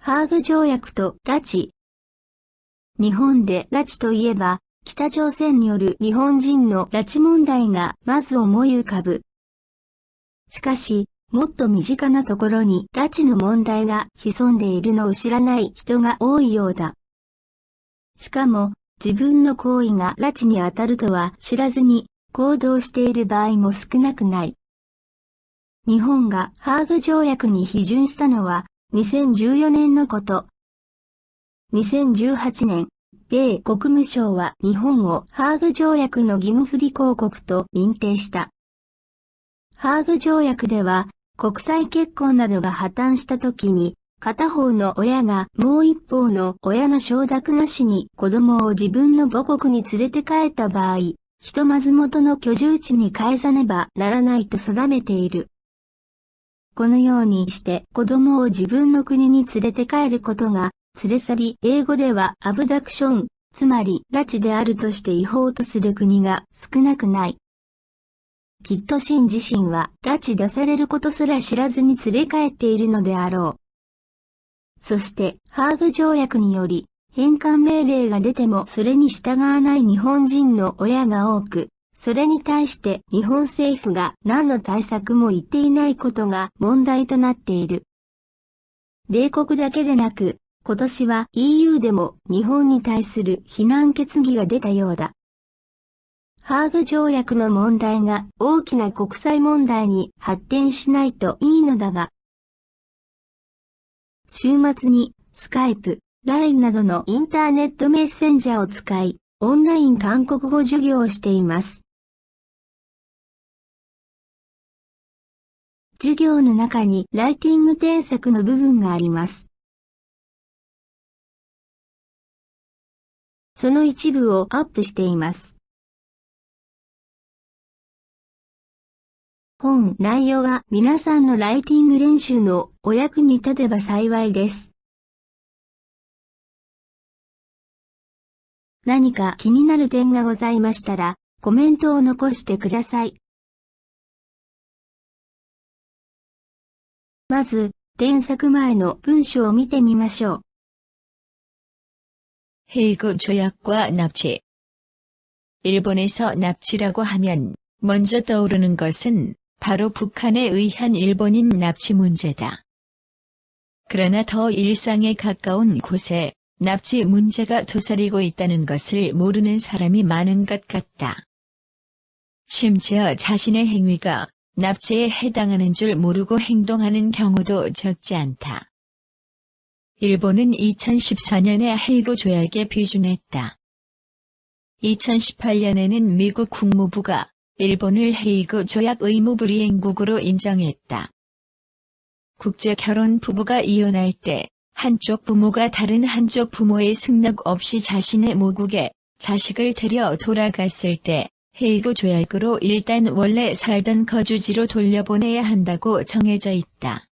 ハーグ条約と拉致。日本で拉致といえば、北朝鮮による日本人の拉致問題がまず思い浮かぶ。しかし、もっと身近なところに拉致の問題が潜んでいるのを知らない人が多いようだ。しかも、自分の行為が拉致に当たるとは知らずに行動している場合も少なくない。日本がハーグ条約に批准したのは2014年のこと。2018年、米国務省は日本をハーグ条約の義務不履行国と認定した。ハーグ条約では、国際結婚などが破綻した時に、片方の親がもう一方の親の承諾なしに子供を自分の母国に連れて帰った場合、ひとまず元の居住地に帰さねばならないと定めている。このようにして子供を自分の国に連れて帰ることが、連れ去り、英語ではアブダクション、つまり拉致であるとして違法とする国が少なくない。きっと真自身は拉致出されることすら知らずに連れ帰っているのであろう。そして、ハーグ条約により、返還命令が出てもそれに従わない日本人の親が多く、それに対して日本政府が何の対策も言っていないことが問題となっている。米国だけでなく、今年は EU でも日本に対する非難決議が出たようだ。ハーグ条約の問題が大きな国際問題に発展しないといいのだが、週末にスカイプ、LINE などのインターネットメッセンジャーを使い、オンライン韓国語授業をしています。授業の中にライティング添削の部分があります。その一部をアップしています。本内容が皆さんのライティング練習のお役に立てば幸いです。何か気になる点がございましたら、コメントを残してください。まず、添削前の文章を見てみましょう。헤이그 조약과 납치. 일본에서 납치라고 하면 먼저 떠오르는 것은 바로 북한에 의한 일본인 납치 문제다. 그러나 더 일상에 가까운 곳에 납치 문제가 도사리고 있다는 것을 모르는 사람이 많은 것 같다. 심지어 자신의 행위가 납치에 해당하는 줄 모르고 행동하는 경우도 적지 않다. 일본은 2014년에 헤이그 조약에批准했다. 2018년에는 미국 국무부가 일본을 헤이그 조약 의무 불이행국으로 인정했다. 국제 결혼 부부가 이혼할 때 한쪽 부모가 다른 한쪽 부모의 승낙 없이 자신의 모국에 자식을 데려 돌아갔을 때 헤이그 조약으로 일단 원래 살던 거주지로 돌려보내야 한다고 정해져 있다.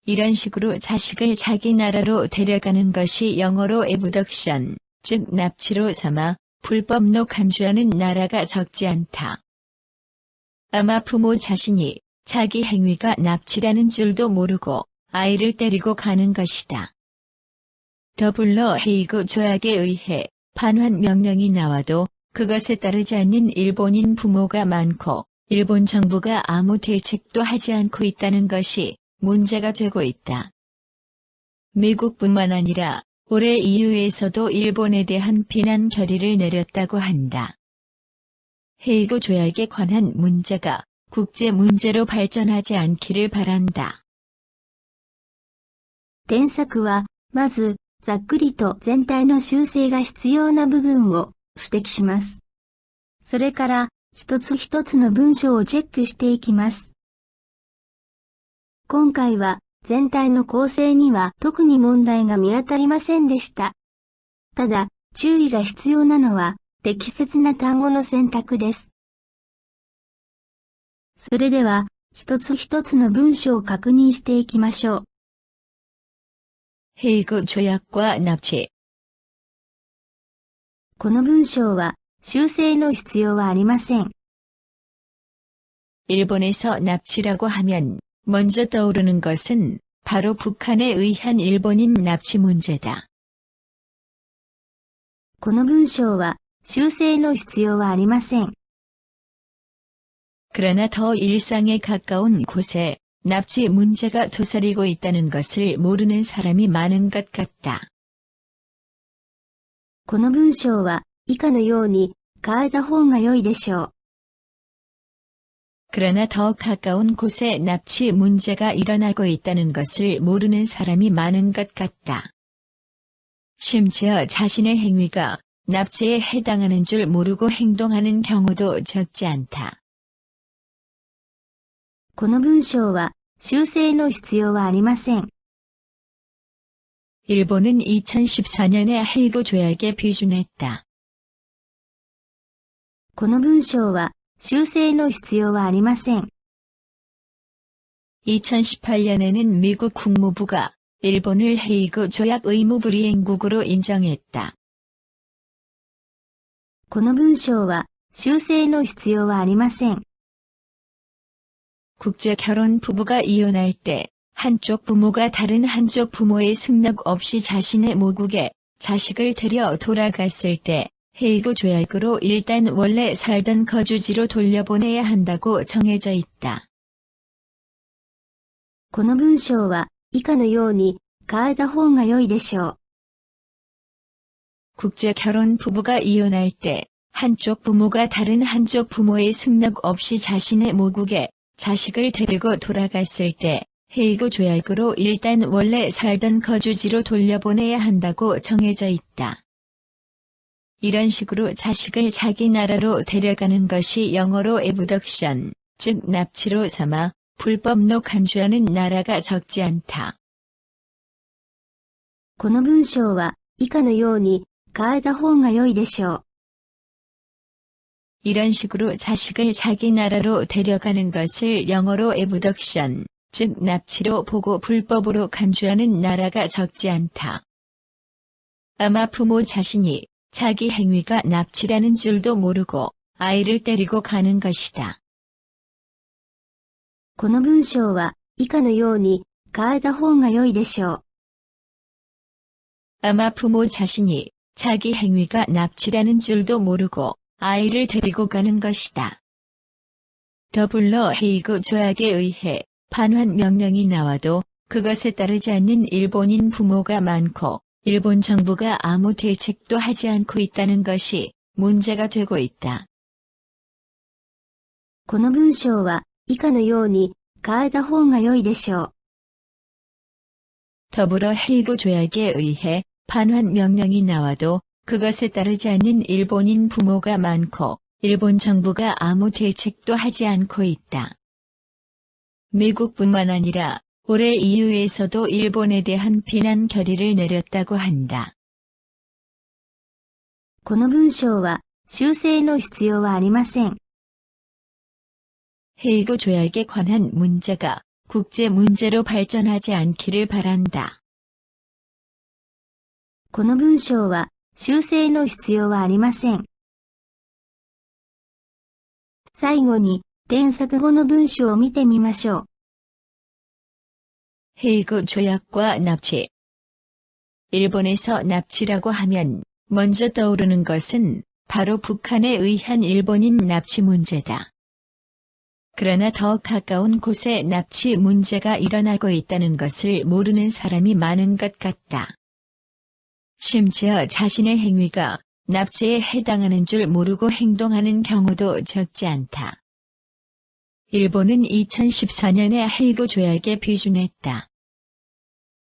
이런 식으로 자식을 자기 나라로 데려가는 것이 영어로 애브덕션, 즉 납치로 삼아 불법로 간주하는 나라가 적지 않다. 아마 부모 자신이 자기 행위가 납치라는 줄도 모르고 아이를 데리고 가는 것이다. 더불어 헤이그 조약에 의해 반환 명령이 나와도 그것에 따르지 않는 일본인 부모가 많고 일본 정부가 아무 대책도 하지 않고 있다는 것이 문제가 되고 있다. 미국뿐만 아니라 올해 EU에서도 일본에 대한 비난 결의를 내렸다고 한다. 헤이그 조약에 관한 문제가 국제 문제로 발전하지 않기를 바란다. 添削は、まず、ざっくりと全体の修正が必要な部分を指摘します。それから、一つ一つの文章をチェックしていきます。今回は、全体の構成には特に問題が見当たりませんでした。ただ、注意が必要なのは、適切な単語の選択です。それでは、一つ一つの文章を確認していきましょう。헤이그 조약과 납치. この文章は、修正の必要はありません。일본에서 납치라고 하면 먼저 떠오르는 것은 바로 북한에 의한 일본인 납치 문제다. この文章は修正の必要はありません。 그러나 더 일상에 가까운 곳에 납치 문제가 도사리고 있다는 것을 모르는 사람이 많은 것 같다. この文章は以下のように変えた方が良いでしょう。 그러나 더 가까운 곳에 납치 문제가 일어나고 있다는 것을 모르는 사람이 많은 것 같다. 심지어 자신의 행위가 납치에 해당하는 줄 모르고 행동하는 경우도 적지 않다. この文章は修正の必要はありません。 일본은 2014년에 헤이그 조약에批准했다. この文章は修正の必要はありません。 2018년에는 미국 국무부가 일본을 헤이그 조약 의무 불이행국으로 인정했다. この文章は修正の必要はありません。 국제 결혼 부부가 이혼할 때 한쪽 부모가 다른 한쪽 부모의 승낙 없이 자신의 모국에 자식을 데려 돌아갔을 때 헤이그 조약으로 일단 원래 살던 거주지로 돌려보내야 한다고 정해져 있다. この文章は以下のように変えた方が良いでしょう。 국제 결혼 부부가 이혼할 때 한쪽 부모가 다른 한쪽 부모의 승낙 없이 자신의 모국에 자식을 데리고 돌아갔을 때 헤이그 조약으로 일단 원래 살던 거주지로 돌려보내야 한다고 정해져 있다. 이런 식으로 자식을 자기 나라로 데려가는 것이 영어로 애브덕션, 즉 납치로 삼아 불법로 간주하는 나라가 적지 않다. この文章は以下のように変えた方が良いでしょう。 이런 식으로 자식을 자기 나라로 데려가는 것을 영어로 애브덕션, 즉 납치로 보고 불법으로 간주하는 나라가 적지 않다. 아마 부모 자신이 자기 행위가 납치라는 줄도 모르고 아이를 때리고 가는 것이다. この文章は以下のように変えた方が良いでしょう。 아마 부모 자신이 자기 행위가 납치라는 줄도 모르고 아이를 데리고 가는 것이다. 더불어 헤이그 조약에 의해 반환 명령이 나와도 그것에 따르지 않는 일본인 부모가 많고 일본 정부가 아무 대책도 하지 않고 있다는 것이 문제가 되고 있다. この文章は以下のように変えた方が良いでしょう。 더불어 헤이그 조약에 의해 반환 명령이 나와도 그것에 따르지 않는 일본인 부모가 많고 일본 정부가 아무 대책도 하지 않고 있다. 미국뿐만 아니라 올해 EU에서도 일본에 대한 비난 결의를 내렸다고 한다. この文章は修正の必要はありません。 헤이그 조약에 관한 문제가 국제 문제로 발전하지 않기를 바란다. この文章は修正の必要はありません。最後に添削後の文章を見てみましょう。 헤이그 조약과 납치. 일본에서 납치라고 하면 먼저 떠오르는 것은 바로 북한에 의한 일본인 납치 문제다. 그러나 더 가까운 곳에 납치 문제가 일어나고 있다는 것을 모르는 사람이 많은 것 같다. 심지어 자신의 행위가 납치에 해당하는 줄 모르고 행동하는 경우도 적지 않다. 일본은 2014년에 헤이그 조약에批准했다.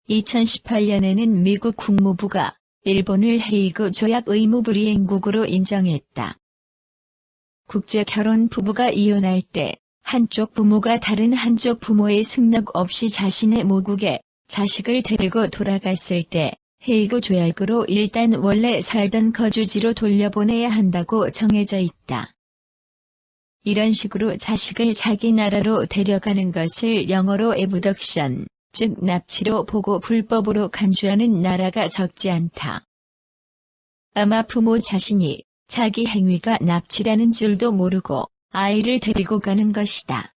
2018년에는 미국 국무부가 일본을 헤이그 조약 의무 불이행국으로 인정했다. 국제 결혼 부부가 이혼할 때 한쪽 부모가 다른 한쪽 부모의 승낙 없이 자신의 모국에 자식을 데리고 돌아갔을 때 헤이그 조약으로 일단 원래 살던 거주지로 돌려보내야 한다고 정해져 있다. 이런 식으로 자식을 자기 나라로 데려가는 것을 영어로 애브덕션, 즉 납치로 보고 불법으로 간주하는 나라가 적지 않다. 아마 부모 자신이 자기 행위가 납치라는 줄도 모르고 아이를 데리고 가는 것이다.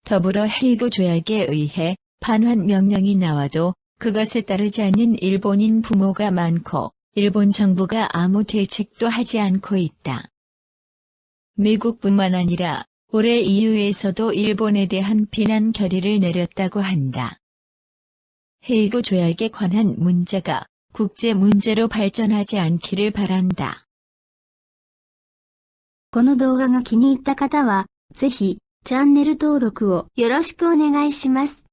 더불어 헤이그 조약에 의해 반환 명령이 나와도 그것에 따르지 않는 일본인 부모가 많고 일본 정부가 아무 대책도 하지 않고 있다. 미국뿐만 아니라 올해 EU에서도 일본에 대한 비난 결의를 내렸다고 한다. 헤이그 조약에 관한 문제가 국제 문제로 발전하지 않기를 바란다. この動画が気に入った方は、ぜひ、チャンネル登録をよろしくお願いします。